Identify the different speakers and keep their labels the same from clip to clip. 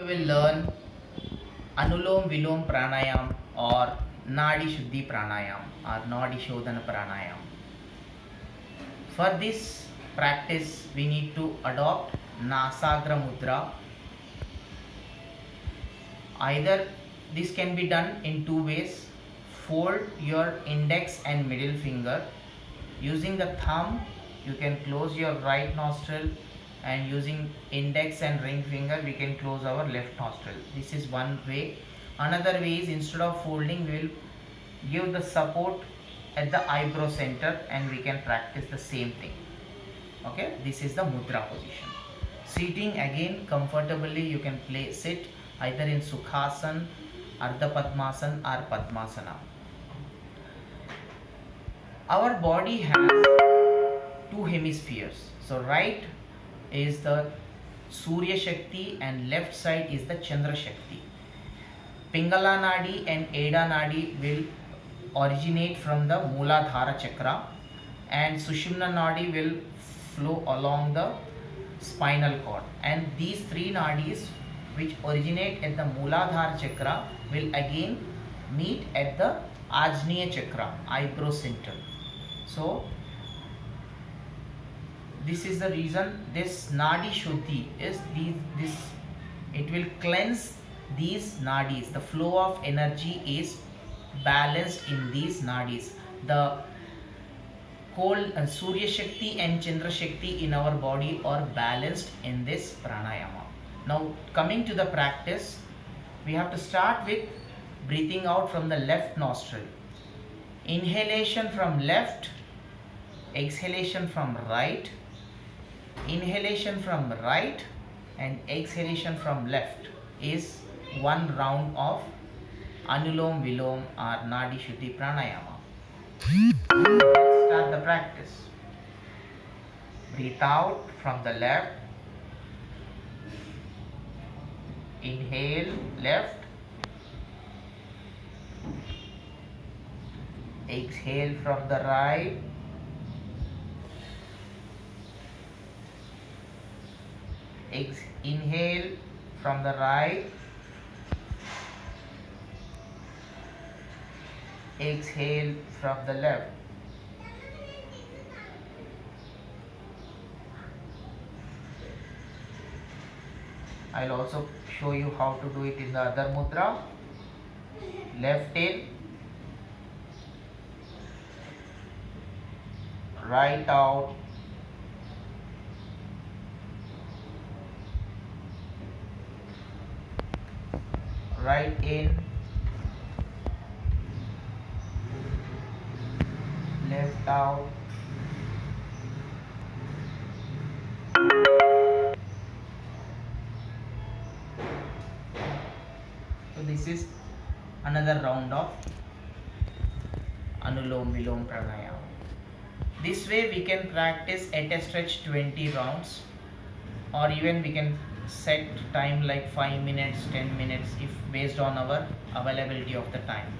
Speaker 1: We will learn Anulom Vilom Pranayam or Nadi Shuddhi Pranayam or Nadi Shodhana Pranayam. For this practice, we need to adopt Nasagra Mudra. Either this can be done in two ways. Fold your index and middle finger. Using the thumb, you can close your right nostril, and using index and ring finger we can close our left nostril. This is one way. Another way is, instead of folding, we will give the support at the eyebrow center and we can practice the same thing. Okay, this is the mudra position. Sitting, again comfortably you can sit either in Sukhasana, Ardha Padmasana or Padmasana. Our body has two hemispheres. So right is the Surya Shakti and left side is the Chandra Shakti. Pingala Nadi and Eda Nadi will originate from the Mooladhara Chakra, and Sushumna Nadi will flow along the spinal cord. And these three nadis which originate at the Mooladhara Chakra will again meet at the Ajneya Chakra, eyebrow center. So this is the reason this Nadi Shuddhi is it will cleanse these nadis. The flow of energy is balanced in these nadis. The cold Surya Shakti and Chandra Shakti in our body are balanced in this pranayama. Now coming to the practice, we have to start with breathing out from the left nostril. Inhalation from left, exhalation from right, inhalation from right and exhalation from left is one round of Anulom Vilom or Nadi Shuddhi Pranayama. Let's start the practice. Breathe out from the left. Inhale left. Exhale from the right. Inhale from the right. Exhale from the left. I'll also show you how to do it in the other mudra. Left in, right out, right in, left out, so this is another round of Anulom Vilom Pranayama. This way we can practice at a stretch 20 rounds, or even we can set time like 5 minutes, 10 minutes if based on our availability of the time.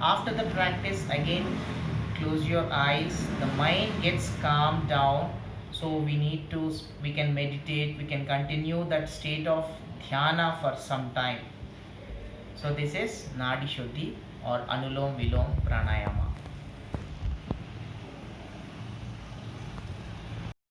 Speaker 1: After the practice, again close your eyes. The mind gets calmed down, so we can meditate, we can continue that state of dhyana for some time. So this is Nadi Shuddhi or Anulom Vilom Pranayama.